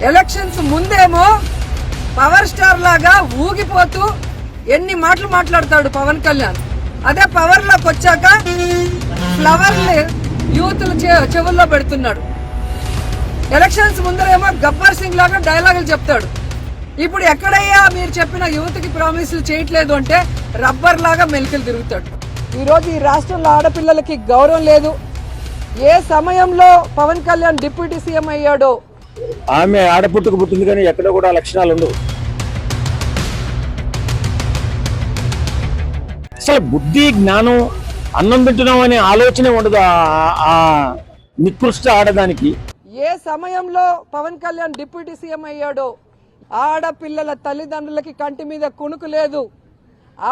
Elections ముందేమో power star లాగా ఊగిపోతూ ఎన్ని మాటలు మాట్లాడతాడు పవన్ కళ్యాణ్. అదే పవర్ లోకి వచ్చాక ఫ్లవర్లు యూత్లు చెవుల్లో పెడుతున్నాడు. ఎలక్షన్స్ ముందరేమో గబ్బర్ సింగ్ లాగా డైలాగులు చెప్తాడు. ఇప్పుడు ఎక్కడయ్యా మీరు చెప్పిన యువతకి ప్రామిసులు చేయట్లేదు అంటే రబ్బర్ లాగా మెలికలు తిరుగుతాడు. ఈరోజు ఈ రాష్ట్రంలో ఆడపిల్లలకి గౌరవం లేదు. ఏ సమయంలో పవన్ కళ్యాణ్ డిప్యూటీ సీఎం అయ్యాడో ఆమె ఆడపుట్టుకు పుట్టింది కానీ ఎక్కడ కూడా లక్షణాలు ఉండవు. అసలు బుద్ధి జ్ఞానం అన్నం తింటున్నాం అనే ఆలోచనే ఉండదు ఆ నికృష్ట ఆడదానికి. ఏ సమయంలో పవన్ కళ్యాణ్ డిప్యూటీ సీఎం అయ్యాడో ఆడపిల్లల తల్లిదండ్రులకి కంటి మీద కునుకు లేదు.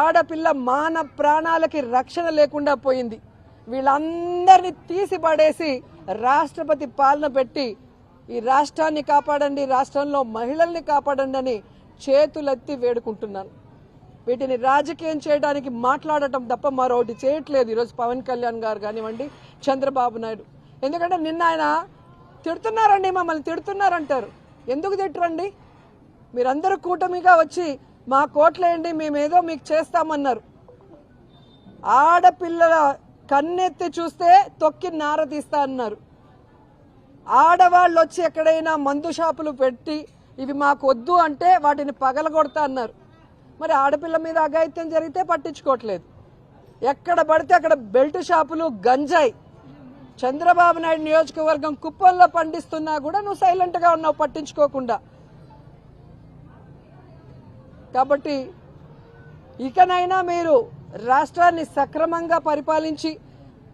ఆడపిల్ల మాన ప్రాణాలకి రక్షణ లేకుండా పోయింది. వీళ్ళందరినీ తీసి పడేసి రాష్ట్రపతి పాలన పెట్టి ఈ రాష్ట్రాన్ని కాపాడండి, రాష్ట్రంలో మహిళల్ని కాపాడండి అని చేతులెత్తి వేడుకుంటున్నాను. వీటిని రాజకీయం చేయడానికి మాట్లాడటం తప్ప మరొకటి చేయట్లేదు ఈరోజు పవన్ కళ్యాణ్ గారు కానివ్వండి, చంద్రబాబు నాయుడు. ఎందుకంటే నిన్న ఆయన తిడుతున్నారండి, మమ్మల్ని తిడుతున్నారంటారు. ఎందుకు తిట్టరండి? మీరందరూ కూటమిగా వచ్చి మా కోట్లేయండి, మేమేదో మీకు చేస్తామన్నారు. ఆడపిల్లల కన్నెత్తి చూస్తే తొక్కి నార తీస్తా అన్నారు. ఆడవాళ్ళు వచ్చి ఎక్కడైనా మందు షాపులు పెట్టి ఇవి మాకు వద్దు అంటే వాటిని పగలగొడతా అన్నారు. మరి ఆడపిల్ల మీద అఘాయిత్యం జరిగితే పట్టించుకోవట్లేదు. ఎక్కడ పడితే అక్కడ బెల్ట్ షాపులు, గంజాయి. చంద్రబాబు నాయుడు నియోజకవర్గం కుప్పంలో పండిస్తున్నా కూడా నువ్వు సైలెంట్గా ఉన్నావు పట్టించుకోకుండా. కాబట్టి ఇకనైనా మీరు రాష్ట్రాన్ని సక్రమంగా పరిపాలించి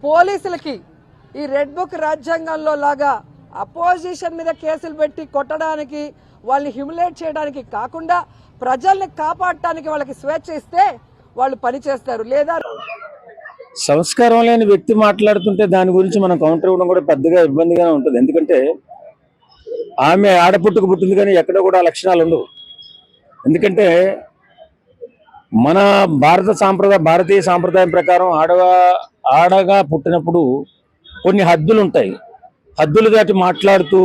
పోలీసులకి ఈ రెడ్ బుక్ రాజ్యాంగంలో లాగా అపోజిషన్ మీద కేసులు పెట్టి కొట్టడానికి, వాళ్ళని హ్యూమిలేట్ చేయడానికి కాకుండా ప్రజల్ని కాపాడటానికి వాళ్ళకి స్వేచ్ఛ ఇస్తే వాళ్ళు పనిచేస్తారు. లేదా సంస్కారం లేని వ్యక్తి మాట్లాడుతుంటే దాని గురించి మనం కౌంటర్ ఇవ్వడం కూడా పెద్దగా ఇబ్బందిగానే ఉంటుంది. ఎందుకంటే ఆమె ఆడపుట్టుకు పుట్టింది కానీ ఎక్కడ కూడా లక్షణాలు ఉండవు. ఎందుకంటే మన భారతీయ సాంప్రదాయం ప్రకారం ఆడగా పుట్టినప్పుడు కొన్ని హద్దులు ఉంటాయి. హద్దులు దాటి మాట్లాడుతూ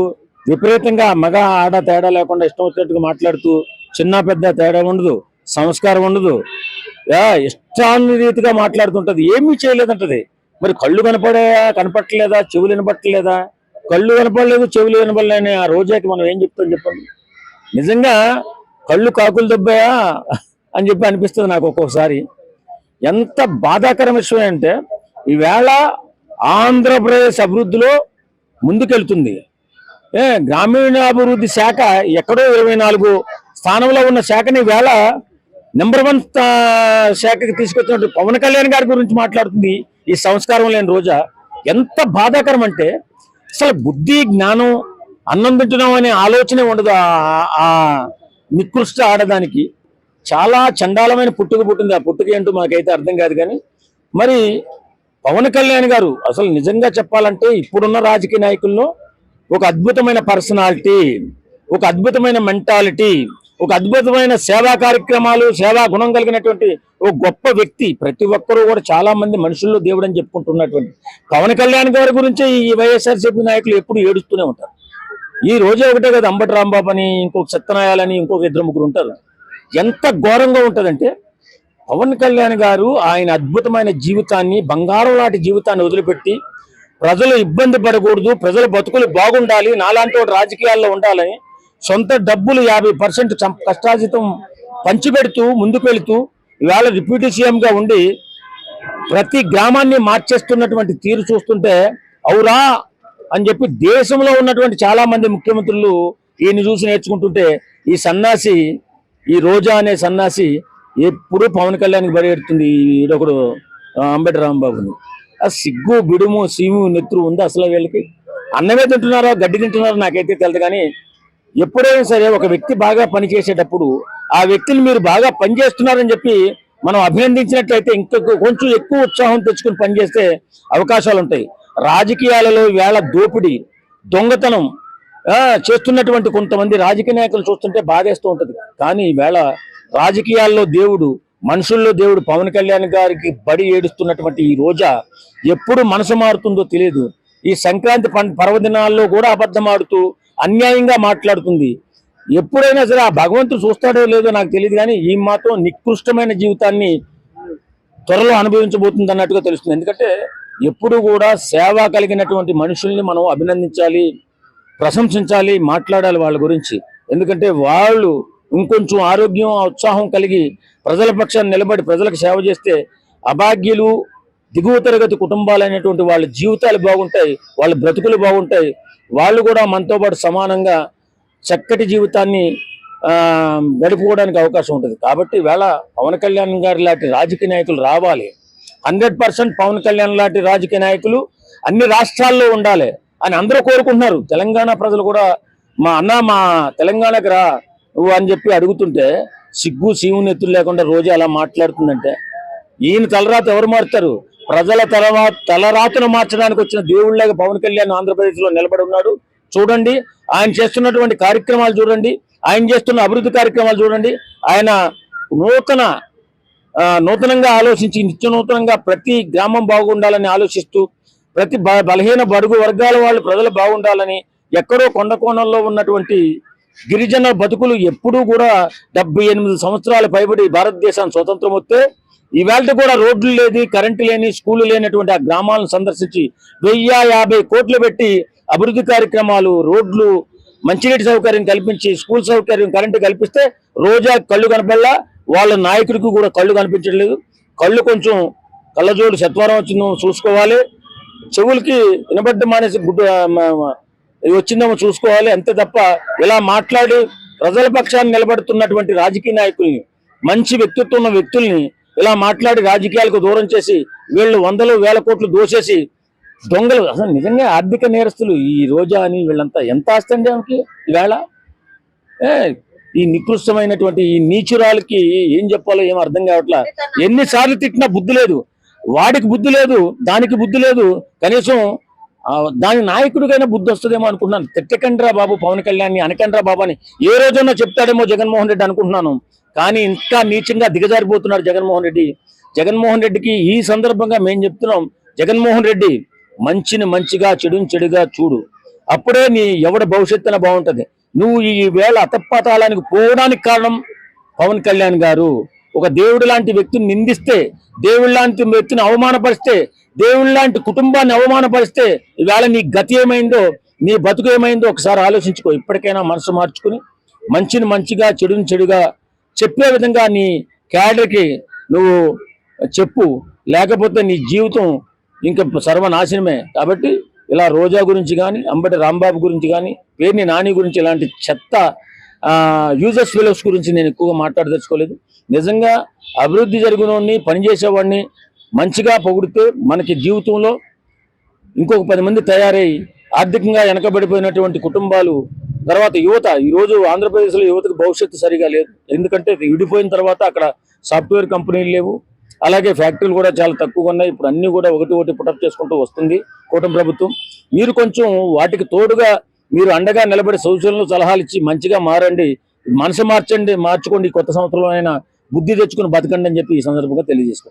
విపరీతంగా మగ ఆడ తేడా లేకుండా ఇష్టం వచ్చినట్టుగా మాట్లాడుతూ చిన్న పెద్ద తేడా ఉండదు, సంస్కారం ఉండదు, ఇష్టాన్ని రీతిగా మాట్లాడుతుంటది. ఏమీ చేయలేదంటది. మరి కళ్ళు కనపట్టలేదా, చెవులు వినపట్టలేదా? కళ్ళు కనపడలేదు, చెవులు వినపడలేని ఆ రోజాకి మనం ఏం చెప్తాం చెప్పండి? నిజంగా కళ్ళు కాకులు దెబ్బయా అని చెప్పి అనిపిస్తుంది నాకు ఒక్కొక్కసారి. ఎంత బాధాకరం విషయం అంటే ఈవేళ ఆంధ్రప్రదేశ్ అభివృద్ధిలో ముందుకెళ్తుంది. గ్రామీణాభివృద్ధి శాఖ ఎక్కడో 24 స్థానంలో ఉన్న శాఖని వేళ నెంబర్ 1 శాఖకి తీసుకొచ్చినట్టు పవన్ కళ్యాణ్ గారి గురించి మాట్లాడుతుంది ఈ సంస్కారం లేని రోజా. ఎంత బాధాకరం అంటే అసలు బుద్ధి జ్ఞానం అన్నం తింటున్నాం అనే ఆలోచనే ఉండదు ఆ నికృష్ట ఆడదానికి. చాలా చండాలమైన పుట్టుక పుట్టింది. ఆ పుట్టుక ఏంటో మాకైతే అర్థం కాదు. కానీ మరి పవన్ కళ్యాణ్ గారు అసలు నిజంగా చెప్పాలంటే ఇప్పుడున్న రాజకీయ నాయకుల్లో ఒక అద్భుతమైన పర్సనాలిటీ, ఒక అద్భుతమైన మెంటాలిటీ, ఒక అద్భుతమైన సేవా కార్యక్రమాలు, సేవా గుణం కలిగినటువంటి ఒక గొప్ప వ్యక్తి. ప్రతి ఒక్కరూ కూడా చాలా మంది మనుషుల్లో దేవుడు అని చెప్పుకుంటున్నటువంటి పవన్ కళ్యాణ్ గారి గురించి ఈ వైఎస్ఆర్సీపీ నాయకులు ఎప్పుడు ఏడుస్తూనే ఉంటారు. ఈ రోజే ఒకటే కదా అంబటి రాంబాబు అని, ఇంకొక సత్యనాయాలని, ఇంకొక 2-3 ఉంటారు. ఎంత ఘోరంగా ఉంటుందంటే పవన్ కళ్యాణ్ గారు ఆయన అద్భుతమైన జీవితాన్ని, బంగారం లాంటి జీవితాన్ని వదిలిపెట్టి ప్రజలు ఇబ్బంది పడకూడదు, ప్రజల బతుకులు బాగుండాలి, నాలాంటి వాడు రాజకీయాల్లో ఉండాలని సొంత డబ్బులు 50% కష్టార్జితం పంచిపెడుతూ ముందుకు వెళుతూ ఇవాళ డిప్యూటీ సీఎంగా ఉండి ప్రతి గ్రామాన్ని మార్చేస్తున్నటువంటి తీరు చూస్తుంటే అవురా అని చెప్పి దేశంలో ఉన్నటువంటి చాలా మంది ముఖ్యమంత్రులు ఈయన చూసి నేర్చుకుంటుంటే ఈ సన్నాసి, ఈ రోజా అనే సన్నాసి ఎప్పుడు పవన్ కళ్యాణ్కి బరిగెడుతుంది ఈడొకడు అంబటి రాంబాబుని. ఆ సిగ్గు, బిడుము, సీము, నెత్తురు ఉంది అసలు వీళ్ళకి? అన్నమే తింటున్నారో గడ్డి తింటున్నారో నాకైతే తెలియదు. కానీ ఎప్పుడైనా సరే ఒక వ్యక్తి బాగా పనిచేసేటప్పుడు ఆ వ్యక్తిని మీరు బాగా పనిచేస్తున్నారని చెప్పి మనం అభినందించినట్లయితే ఇంకా కొంచెం ఎక్కువ ఉత్సాహం తెచ్చుకుని పనిచేస్తే అవకాశాలు ఉంటాయి. రాజకీయాలలో వేళ దోపిడీ, దొంగతనం చేస్తున్నటువంటి కొంతమంది రాజకీయ నాయకులు చూస్తుంటే బాధేస్తూ ఉంటుంది. కానీ ఈవేళ రాజకీయాల్లో దేవుడు, మనుషుల్లో దేవుడు పవన్ కళ్యాణ్ గారికి బడి ఏడుస్తున్నటువంటి ఈ రోజా ఎప్పుడు మనసు మారుతుందో తెలియదు. ఈ సంక్రాంతి పర్వదినాల్లో కూడా అబద్ధం ఆడుతూ అన్యాయంగా మాట్లాడుతుంది. ఎప్పుడైనా సరే ఆ భగవంతుడు చూస్తాడో లేదో నాకు తెలియదు, కానీ ఈ మాత్రం నికృష్టమైన జీవితాన్ని త్వరలో అనుభవించబోతుంది అన్నట్టుగా తెలుస్తుంది. ఎందుకంటే ఎప్పుడు కూడా సేవ కలిగినటువంటి మనుషుల్ని మనం అభినందించాలి, ప్రశంసించాలి, మాట్లాడాలి వాళ్ళ గురించి. ఎందుకంటే వాళ్ళు ఇంకొంచెం ఆరోగ్యం ఉత్సాహం కలిగి ప్రజల పక్షాన్ని నిలబడి ప్రజలకు సేవ చేస్తే అభాగ్యులు దిగువ తరగతి కుటుంబాలైనటువంటి వాళ్ళ జీవితాలు బాగుంటాయి, వాళ్ళ బ్రతుకులు బాగుంటాయి, వాళ్ళు కూడా మనతో పాటు సమానంగా చక్కటి జీవితాన్ని గడుపుకోవడానికి అవకాశం ఉంటుంది. కాబట్టి వేళ పవన్ కళ్యాణ్ గారి లాంటి రాజకీయ నాయకులు రావాలి. 100% పవన్ కళ్యాణ్ లాంటి రాజకీయ నాయకులు అన్ని రాష్ట్రాల్లో ఉండాలి అని అందరూ కోరుకుంటున్నారు. తెలంగాణ ప్రజలు కూడా మా తెలంగాణకి రా నువ్వు అని చెప్పి అడుగుతుంటే సిగ్గు సీము ఎత్తులు లేకుండా రోజు అలా మాట్లాడుతుందంటే ఈయన తలరాత ఎవరు మారుతారు? ప్రజల తలరాతను మార్చడానికి వచ్చిన దేవుళ్ళగా పవన్ కళ్యాణ్ ఆంధ్రప్రదేశ్ లో నిలబడి ఉన్నాడు. చూడండి ఆయన చేస్తున్నటువంటి కార్యక్రమాలు, చూడండి ఆయన చేస్తున్న అభివృద్ధి కార్యక్రమాలు చూడండి. ఆయన నూతనంగా ఆలోచించి నిత్య నూతనంగా ప్రతి గ్రామం బాగుండాలని ఆలోచిస్తూ ప్రతి బలహీన బడుగు వర్గాల వాళ్ళు ప్రజలు బాగుండాలని ఎక్కడో కొండ కోణంలో ఉన్నటువంటి గిరిజన బతుకులు ఎప్పుడూ కూడా 78 సంవత్సరాలు పైబడి భారతదేశానికి స్వతంత్రం వస్తే ఈవేళ కూడా రోడ్లు లేని, కరెంటు లేని, స్కూళ్ళు లేనటువంటి ఆ గ్రామాలను సందర్శించి 1050 కోట్లు పెట్టి అభివృద్ధి కార్యక్రమాలు, రోడ్లు, మంచినీటి సౌకర్యం కల్పించి, స్కూల్ సౌకర్యం, కరెంటు కల్పిస్తే రోజా కళ్ళు కనపడలా, వాళ్ళ నాయకుడికి కూడా కళ్ళు కనిపించట్లేదు. కళ్ళు కొంచెం కళ్ళజోడు సత్వరం వచ్చిందో చూసుకోవాలి, చెవులకి వినబడ్డ మానేసి వచ్చిందేమో చూసుకోవాలి. అంతే తప్ప ఇలా మాట్లాడి ప్రజల పక్షాన్ని నిలబడుతున్నటువంటి రాజకీయ నాయకుల్ని, మంచి వ్యక్తిత్వం ఉన్న వ్యక్తుల్ని ఇలా మాట్లాడి రాజకీయాలకు దూరం చేసి వీళ్ళు 100,000 కోట్లు దోచేసి దొంగలు, అసలు నిజంగా ఆర్థిక నేరస్తులు ఈ రోజా అని వీళ్ళంతా. ఎంత ఆస్తి అండి ఆమెకి ఈవేళ? ఈ నికృష్టమైనటువంటి ఈ నీచురాలకి ఏం చెప్పాలో ఏం అర్థం కావట్లా. ఎన్నిసార్లు తిట్టినా బుద్ధి లేదు, వాడికి బుద్ధి లేదు, దానికి బుద్ధి లేదు. కనీసం దాని నాయకుడికైనా బుద్ధి వస్తుందేమో అనుకుంటున్నాను. తిట్టకండ్రా బాబు పవన్ కళ్యాణ్ని, అనకండ్రా బాబు అని ఏ రోజన్నా చెప్తాడేమో జగన్మోహన్ రెడ్డి అనుకుంటున్నాను. కానీ ఇంకా నీచంగా దిగజారిపోతున్నాడు జగన్మోహన్ రెడ్డి. జగన్మోహన్ రెడ్డికి ఈ సందర్భంగా మేము చెప్తున్నాం, జగన్మోహన్ రెడ్డి మంచిని మంచిగా, చెడుని చెడుగా చూడు, అప్పుడే నీ ఎవడ భవిష్యత్తున బాగుంటది. నువ్వు ఈ వేళ అతపాతాళానికి పోవడానికి కారణం పవన్ కళ్యాణ్ గారు. ఒక దేవుడు లాంటి వ్యక్తిని నిందిస్తే, దేవుడు లాంటి వ్యక్తిని అవమానపరిస్తే, దేవుడు లాంటి కుటుంబాన్ని అవమానపరిస్తే ఈవేళ నీ గతి ఏమైందో, నీ బతుకు ఏమైందో ఒకసారి ఆలోచించుకో. ఇప్పటికైనా మనసు మార్చుకుని మంచిని మంచిగా, చెడుని చెడుగా చెప్పే విధంగా నీ క్యాడర్కి నువ్వు చెప్పు, లేకపోతే నీ జీవితం ఇంకా సర్వనాశనమే. కాబట్టి ఇలా రోజా గురించి కానీ, అంబటి రాంబాబు గురించి కానీ, పేర్ని నాని గురించి ఇలాంటి చెత్త యూజర్స్ ఫెలోస్ గురించి నేను ఎక్కువగా మాట్లాడదలుచుకోలేదు. నిజంగా అభివృద్ధి జరిగినోడిని, పనిచేసేవాడిని మంచిగా పొగిడితే మనకి జీవితంలో ఇంకొక 10 మంది తయారై ఆర్థికంగా వెనకబడిపోయినటువంటి కుటుంబాలు, తర్వాత యువత, ఈరోజు ఆంధ్రప్రదేశ్లో యువతకు భవిష్యత్తు సరిగా లేదు. ఎందుకంటే విడిపోయిన తర్వాత అక్కడ సాఫ్ట్వేర్ కంపెనీలు లేవు, అలాగే ఫ్యాక్టరీలు కూడా చాలా తక్కువగా ఉన్నాయి. ఇప్పుడు అన్ని కూడా ఒకటి పుటప్ చేసుకుంటూ వస్తుంది కూటమి ప్రభుత్వం. మీరు కొంచెం వాటికి తోడుగా మీరు అండగా నిలబడి సూచనలు, సలహాలు ఇచ్చి మంచిగా మారండి, మనసు మార్చుకోండి. కొత్త సంవత్సరంలో అయినా బుద్ధి తెచ్చుకుని బతకండి అని చెప్పి ఈ సందర్భంగా తెలియజేసుకోండి.